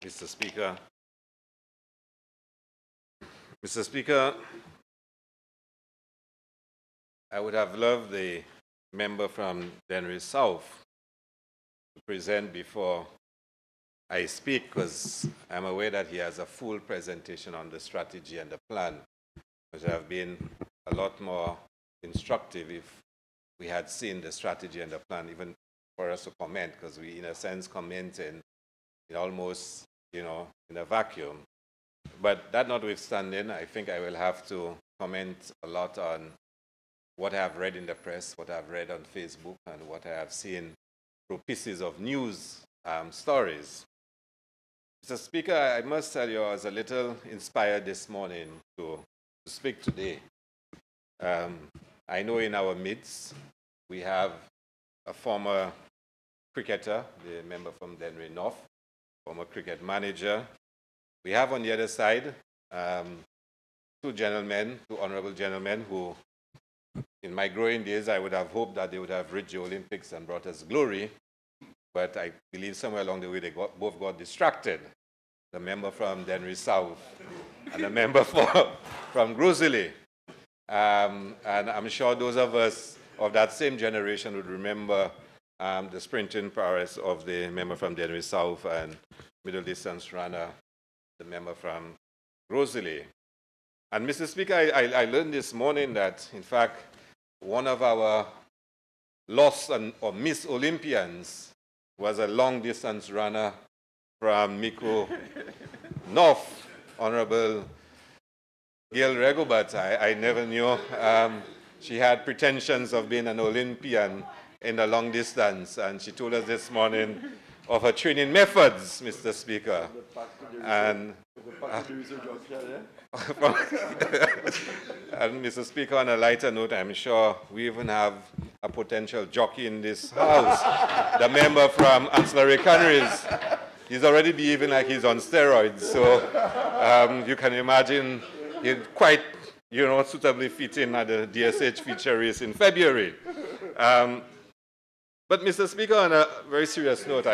Mr. Speaker. Mr. Speaker, I would have loved the member from Dennery South to present before I speak, because I'm aware that he has a full presentation on the strategy and the plan, which would have been a lot more instructive if we had seen the strategy and the plan, even for us to comment, because we, in a sense, comment in almost, in a vacuum. But that notwithstanding, I think I will have to comment a lot on what I have read in the press, what I've read on Facebook, and what I have seen through pieces of news stories. Mr. Speaker, I must tell you, I was a little inspired this morning to speak today. I know in our midst, we have a former cricketer, the member from Dennery North, former cricket manager. We have on the other side two honorable gentlemen who, in my growing days, I would have hoped that they would have reached the Olympics and brought us glory, but I believe somewhere along the way they both got distracted. The member from Dennery South and the member from Groseley. And I'm sure those of us of that same generation would remember the sprinting prowess of the member from Dennery South and middle distance runner, the member from Groseley. And Mr. Speaker, I learned this morning that, in fact, one of our lost or Miss Olympians was a long-distance runner from Micro North, Honorable Gail Regobert. I never knew she had pretensions of being an Olympian in the long distance, and she told us this morning of her training methods, Mr. Speaker. And and Mr. Speaker, on a lighter note, I'm sure we even have a potential jockey in this house, the member from Ancillary Canneries. He's already behaving like he's on steroids, so you can imagine he'd quite, suitably fit in at the DSH feature race in February. But Mr. Speaker, on a very serious note,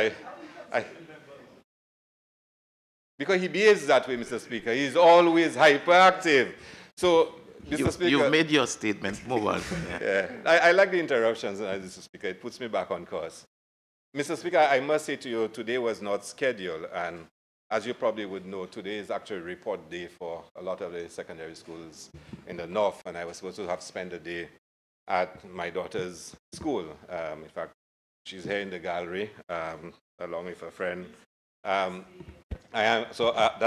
because he behaves that way, Mr. Speaker, he's always hyperactive. So, Mr. Speaker, you've made your statement. Move on. Yeah, I like the interruptions, Mr. Speaker. It puts me back on course. Mr. Speaker, I must say to you, today was not scheduled, and as you probably would know, today is actually report day for a lot of the secondary schools in the north, and I was supposed to have spent the day at my daughter's school. In fact, she's here in the gallery, along with a friend. That's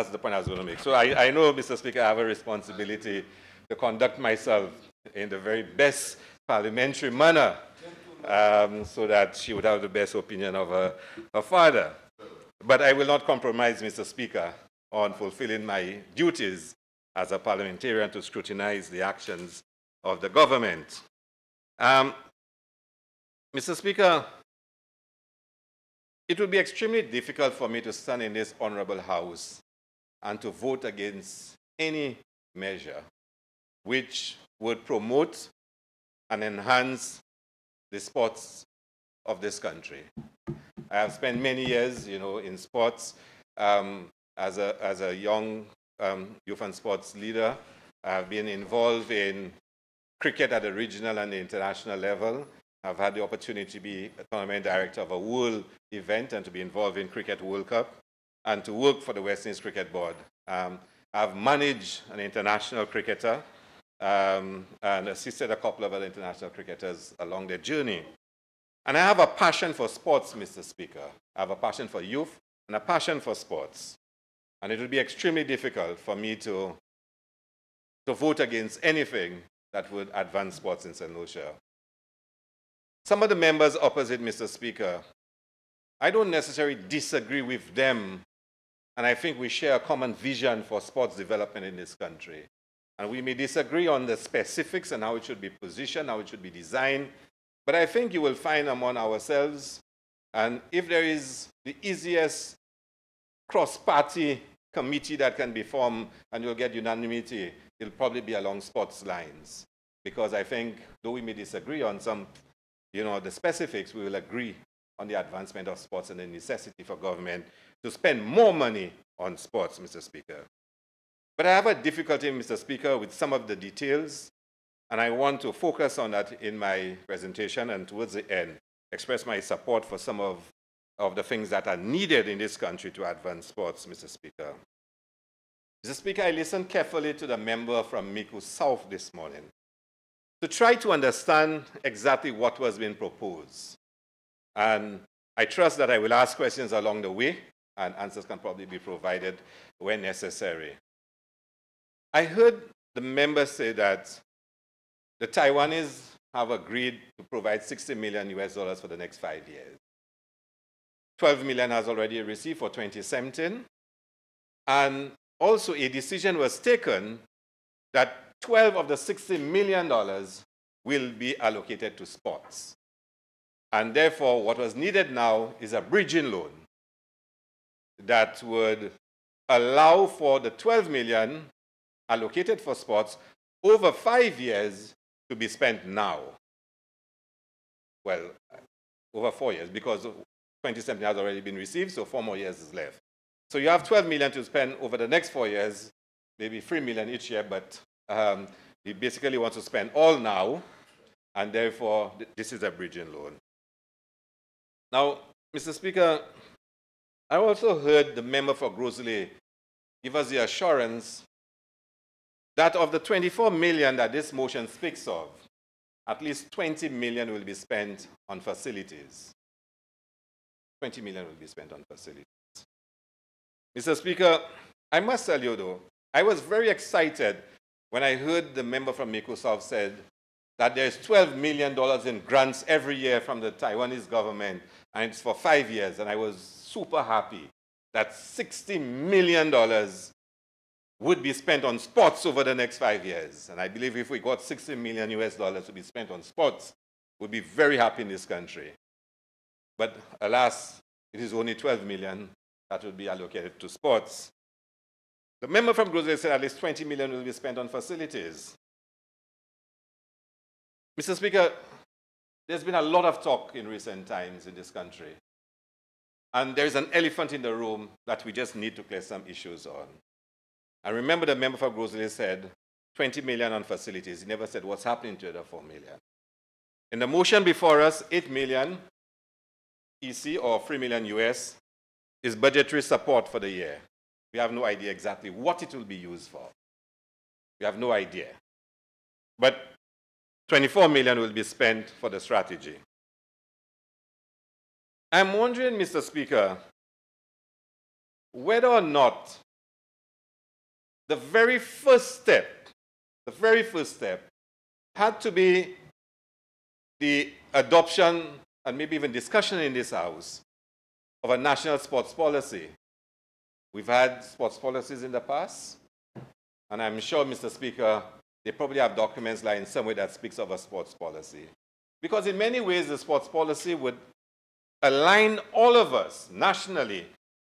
the point I was going to make. So I know, Mr. Speaker, I have a responsibility to conduct myself in the very best parliamentary manner, so that she would have the best opinion of her father. But I will not compromise, Mr. Speaker, on fulfilling my duties as a parliamentarian to scrutinize the actions of the government. Mr. Speaker, it would be extremely difficult for me to stand in this honorable house and to vote against any measure which would promote and enhance the sports of this country. I have spent many years, in sports as a young youth and sports leader. I have been involved in cricket at the regional and the international level. I've had the opportunity to be a tournament director of a world event and to be involved in Cricket World Cup and to work for the West Indies Cricket Board. I've managed an international cricketer and assisted a couple of other international cricketers along their journey. And I have a passion for sports, Mr. Speaker. I have a passion for youth and a passion for sports. And it would be extremely difficult for me to vote against anything that would advance sports in St. Lucia. Some of the members opposite, Mr. Speaker, I don't necessarily disagree with them, and I think we share a common vision for sports development in this country. And we may disagree on the specifics and how it should be positioned, how it should be designed, but I think you will find among ourselves, and if there is the easiest cross-party committee that can be formed and you'll get unanimity, it'll probably be along sports lines. Because I think, though we may disagree on some, the specifics, we will agree on the advancement of sports and the necessity for government to spend more money on sports, Mr. Speaker. But I have a difficulty, Mr. Speaker, with some of the details, and I want to focus on that in my presentation and towards the end, express my support for some of the things that are needed in this country to advance sports, Mr. Speaker. Mr. Speaker, I listened carefully to the member from Micoud South this morning to try to understand exactly what was being proposed. And I trust that I will ask questions along the way, and answers can probably be provided when necessary. I heard the member say that the Taiwanese have agreed to provide $60 million for the next 5 years. 12 million has already received for 2017. And also a decision was taken that 12 of the $60 million will be allocated to sports. And therefore, what was needed now is a bridging loan that would allow for the 12 million allocated for sports over 5 years to be spent now. Well, over 4 years, because 2017 has already been received, so 4 more years is left. So you have 12 million to spend over the next 4 years, maybe 3 million each year, but he basically wants to spend all now, and therefore this is a bridging loan. Now, Mr. Speaker, I also heard the member for Grosley give us the assurance that of the 24 million that this motion speaks of, at least 20 million will be spent on facilities. 20 million will be spent on facilities. Mr. Speaker, I must tell you though, I was very excited when I heard the member from Micoud South said that there's $12 million in grants every year from the Taiwanese government, and it's for 5 years, and I was super happy that $60 million would be spent on sports over the next 5 years. And I believe if we got $60 million to be spent on sports, we'd be very happy in this country. But alas, it is only 12 million that will be allocated to sports. The member from Grosley said at least 20 million will be spent on facilities. Mr. Speaker, there's been a lot of talk in recent times in this country. And there is an elephant in the room that we just need to clear some issues on. I remember the member for Grosley said 20 million on facilities. He never said what's happening to the 4 million. In the motion before us, 8 million EC or 3 million US is budgetary support for the year. We have no idea exactly what it will be used for. We have no idea. But 24 million will be spent for the strategy. I'm wondering, Mr. Speaker, whether or not the very first step had to be the adoption and maybe even discussion in this House of a national sports policy. We've had sports policies in the past, and I'm sure, Mr. Speaker, they probably have documents lying somewhere that speaks of a sports policy. Because in many ways, the sports policy would align all of us nationally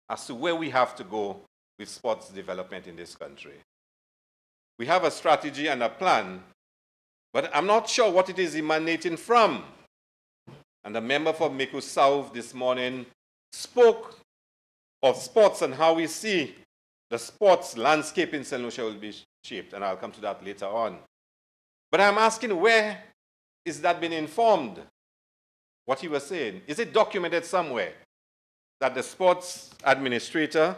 as to where we have to go with sports development in this country. We have a strategy and a plan, but I'm not sure what it is emanating from. And the member for Micoud South this morning spoke of sports and how we see the sports landscape in St. Lucia will be shaped, and I'll come to that later on. But I'm asking, where is that being informed? What he was saying, is it documented somewhere that the sports administrator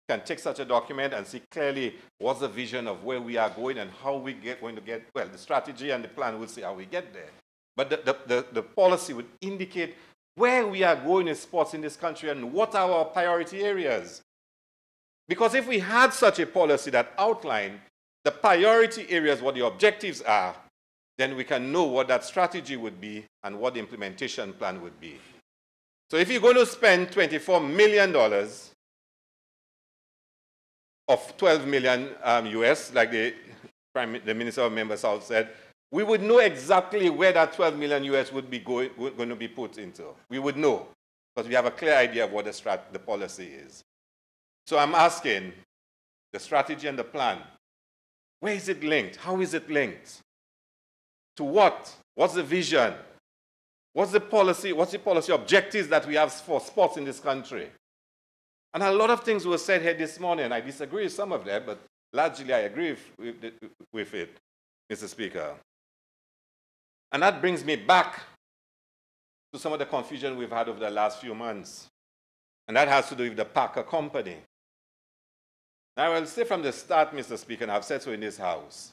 can take such a document and see clearly what's the vision of where we are going and how we going to get, well, the strategy and the plan will see how we get there. But the policy would indicate where we are going in sports in this country and what are our priority areas. Because if we had such a policy that outlined the priority areas, what the objectives are, then we can know what that strategy would be and what the implementation plan would be. So if you're going to spend $24 million of 12 million US, like the Minister of Member South said, we would know exactly where that 12 million US would be going to be put into. We would know, because we have a clear idea of what the policy is. So I'm asking, the strategy and the plan, where is it linked? How is it linked? To what? What's the vision? What's the policy objectives that we have for sports in this country? And a lot of things were said here this morning. I disagree with some of them, but largely I agree with it, Mr. Speaker. And that brings me back to some of the confusion we've had over the last few months. And that has to do with the Packer Company. Now, I will say from the start, Mr. Speaker, and I've said so in this House,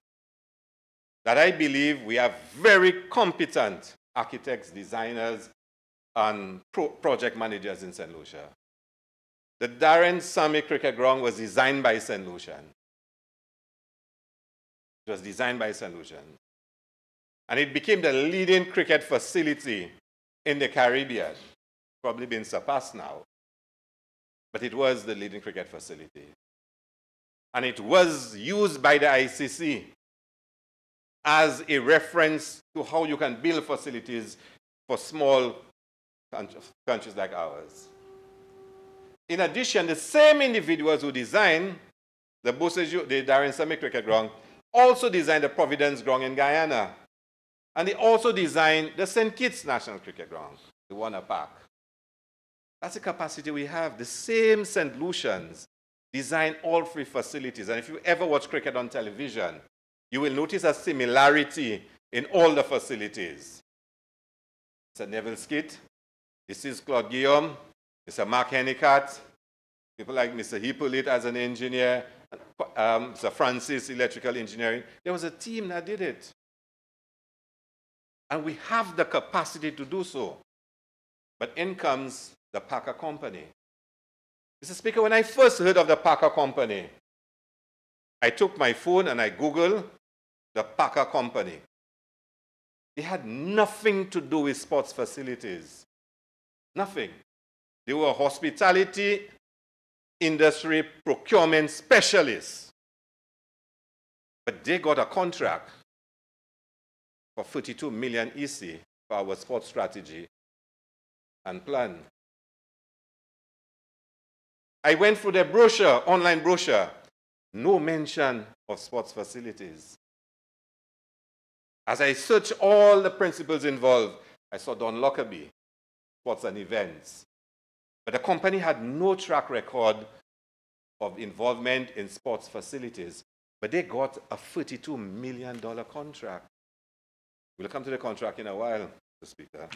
that I believe we have very competent architects, designers, and project managers in St. Lucia. The Darren Sammy Cricket Ground was designed by St. Lucian. It was designed by St. Lucian. And it became the leading cricket facility in the Caribbean. Probably been surpassed now. But it was the leading cricket facility. And it was used by the ICC as a reference to how you can build facilities for small countries like ours. In addition, the same individuals who designed the Darren Sammy Cricket Ground also designed the Providence Ground in Guyana. And they also designed the St. Kitts National Cricket Ground, the Warner Park. That's the capacity we have. The same St. Lucians design all three facilities. And if you ever watch cricket on television, you will notice a similarity in all the facilities. Mr. Neville Skit, this is Claude Guillaume, Mr. Mark Hennicat, people like Mr. Hippolyte as an engineer, Mr. Francis, electrical engineering. There was a team that did it. And we have the capacity to do so. But in comes the Packer Company. Mr. Speaker, when I first heard of the Packer Company, I took my phone and I Googled the Packer Company. They had nothing to do with sports facilities. Nothing. They were hospitality industry procurement specialists. But they got a contract for 32 million EC for our sports strategy and plan. I went through the brochure, online brochure, no mention of sports facilities. As I searched all the principles involved, I saw Don Lockerbie, sports and events. But the company had no track record of involvement in sports facilities. But they got a $32 million contract. We'll come to the contract in a while, Mr. Speaker.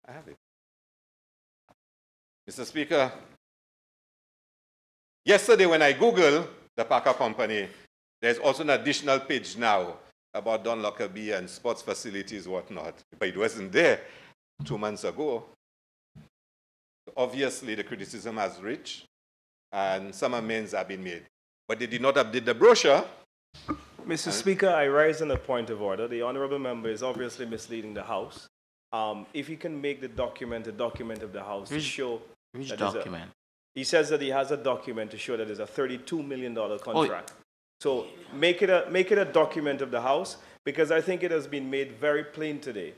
I have it. Mr. Speaker, yesterday when I Googled the Packer Company, there's also an additional page now about Don Lockerbie and sports facilities, whatnot. But it wasn't there 2 months ago. Obviously, the criticism has reached, and some amends have been made. But they did not update the brochure. Mr. Speaker, I rise on a point of order. The honorable member is obviously misleading the House. If he can make the document a document of the House to show... Which document? He says that he has a document to show that there's a $32 million contract. So make it a document of the House, because I think it has been made very plain today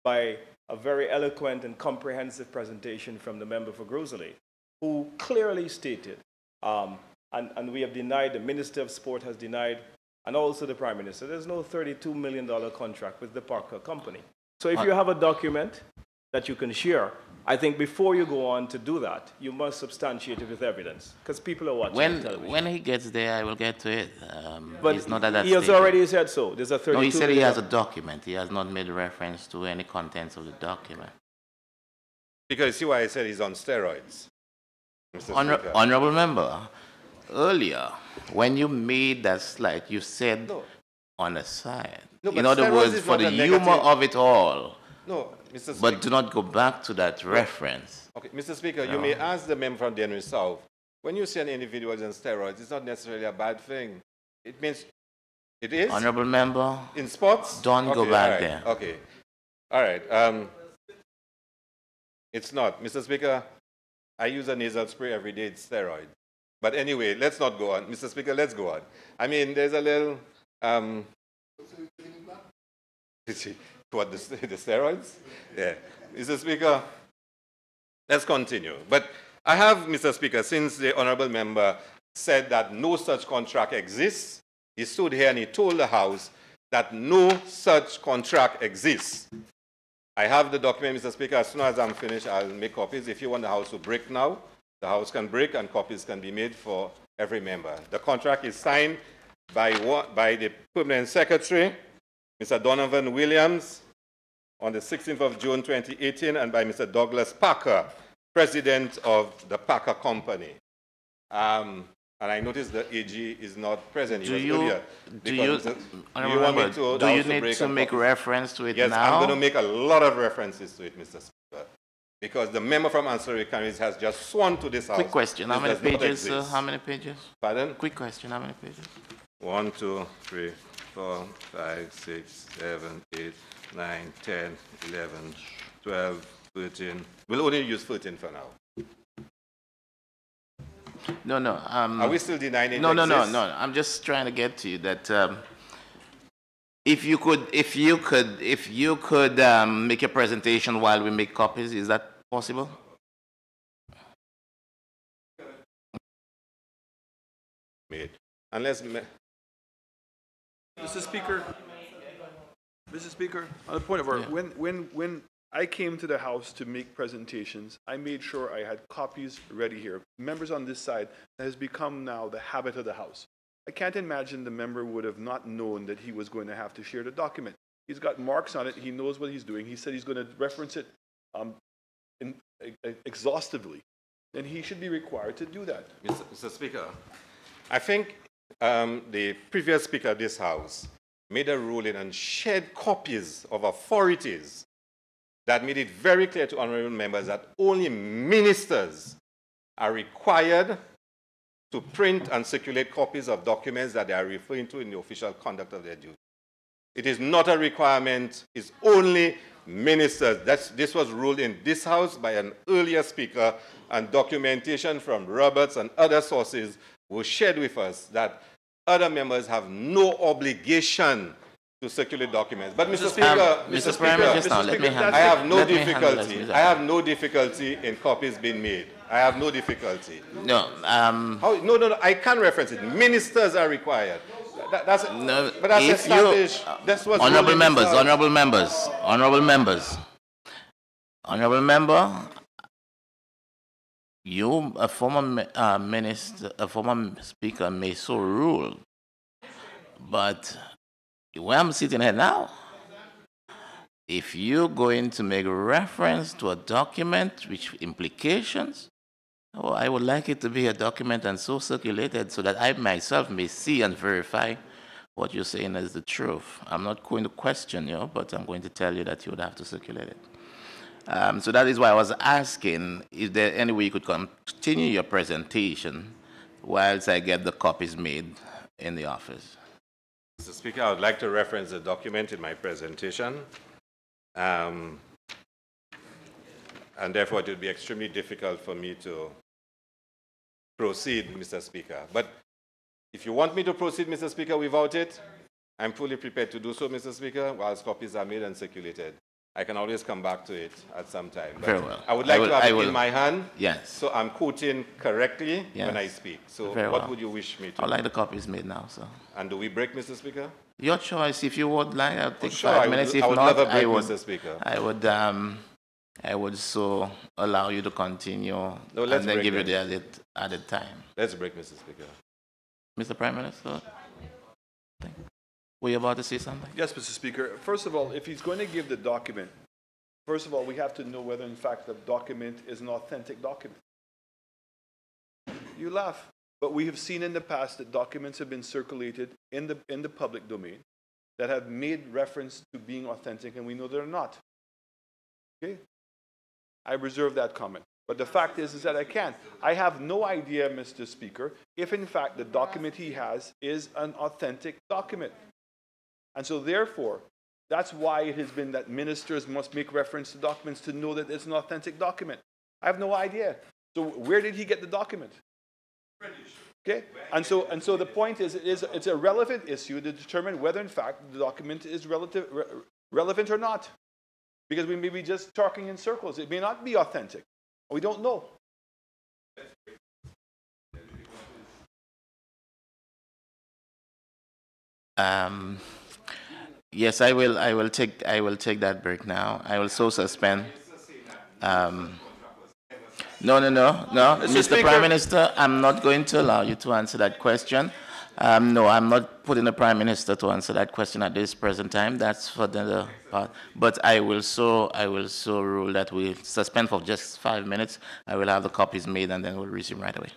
by a very eloquent and comprehensive presentation from the member for Grosley, who clearly stated, and we have denied, the Minister of Sport has denied, and also the Prime Minister, there's no $32 million contract with the Packer Company. So if you have a document that you can share, I think before you go on to do that, you must substantiate it with evidence, because people are watching television. When he gets there, I will get to it. But he's not at that he has stage. already said so. There's a 32 No, he said he million. has a document. He has not made reference to any contents of the document. Because you see why I said he's on steroids, Mr. Speaker. Honorable member, earlier, when you made that slide, you said on the side. No, in other words, for the humor of it all. No, Mr. Speaker. But do not go back to that reference. Okay, Mr. Speaker, you may ask the member from the Henry South, when you see an individual on steroids, it's not necessarily a bad thing. It means it is. Honorable member, in sports? don't go back there. Okay. All right. It's not. Mr. Speaker, I use a nasal spray every day. It's steroid. But anyway, let's not go on. Mr. Speaker, let's go on. I mean, there's a little... What, the steroids? Yeah. Mr. Speaker, let's continue. But I have, Mr. Speaker, since the honorable member said that no such contract exists, he stood here and he told the House that no such contract exists. I have the document, Mr. Speaker. As soon as I'm finished, I'll make copies. If you want the House to break now, the House can break and copies can be made for every member. The contract is signed by the Permanent Secretary, Mr. Donovan Williams, on the 16th of June 2018, and by Mr. Douglas Parker, President of the Parker Company. And I noticed the AG is not present. Do you need to make reference to it now? Yes, I'm going to make a lot of references to it, Mr. Speaker, because the member from Ancillary Counties has just sworn to this House. Quick question, how many pages, sir? How many pages? Pardon? Quick question, how many pages? 1, 2, 3, 4, 5, 6, 7, 8, 9, 10, 11, 12, 13. We'll only use 13 for now. No. Are we still denying it? No. I'm just trying to get to you that if you could make a presentation while we make copies, is that possible? Made. Unless. Mr. Speaker, on the point of order, when I came to the House to make presentations, I made sure I had copies ready here. Members on this side, that has become now the habit of the House. I can't imagine the member would have not known that he was going to have to share the document. He's got marks on it. He knows what he's doing. He said he's going to reference it exhaustively. Then he should be required to do that. Mr. Speaker, I think the previous Speaker of this House made a ruling and shared copies of authorities that made it very clear to honorable members that only ministers are required to print and circulate copies of documents that they are referring to in the official conduct of their duty. It is not a requirement, it's only ministers. This was ruled in this House by an earlier Speaker, and documentation from Roberts and other sources was shared with us that other members have no obligation to circulate documents. But Mr. Speaker, I have no difficulty in copies being made. I have no difficulty. No. No, I can't reference it. Ministers are required. That's established. That's what's honorable member, you, a former minister, a former speaker may so rule, but where I'm sitting here now, if you're going to make reference to a document with implications, I would like it to be a document and so circulated so that I myself may see and verify what you're saying is the truth. I'm not going to question you, but I'm going to tell you that you would have to circulate it. So that is why I was asking, is there any way you could continue your presentation whilst I get the copies made in the office? Mr. Speaker, I would like to reference the document in my presentation. And therefore, it would be extremely difficult for me to proceed, Mr. Speaker. But if you want me to proceed, Mr. Speaker, without it, I'm fully prepared to do so, Mr. Speaker, whilst copies are made and circulated. I can always come back to it at some time. But very well. I would like to have it in my hand, yes, so I'm quoting correctly when I speak. So what would you wish me to do? I'd like the copies made now, sir. And do we break, Mr. Speaker? Your choice. If you would like, I'll take sure, 5 minutes. If I would not, never break, Mr. Speaker. I would so allow you to continue and then give you the added time. Let's break, Mr. Speaker. Mr. Prime Minister, were you about to say something? Yes, Mr. Speaker. First of all, if he's going to give the document, first of all, we have to know whether, in fact, the document is an authentic document. You laugh, but we have seen in the past that documents have been circulated in the public domain that have made reference to being authentic, and we know they're not. Okay? I reserve that comment. But the fact is that I can't. I have no idea, Mr. Speaker, if in fact the document he has is an authentic document. And so therefore, that's why it has been that ministers must make reference to documents to know that it's an authentic document. I have no idea. So where did he get the document? Okay? And so the point is, it's a relevant issue to determine whether in fact the document is relevant or not. Because we may be just talking in circles. It may not be authentic. We don't know. Yes, I will. I will take that break now. I will so suspend. No, Mr. Prime Minister, I'm not going to allow you to answer that question. No, I'm not putting the Prime Minister to answer that question at this present time. That's for the part. But I will so rule that we suspend for just 5 minutes. I will have the copies made and then we'll resume right away.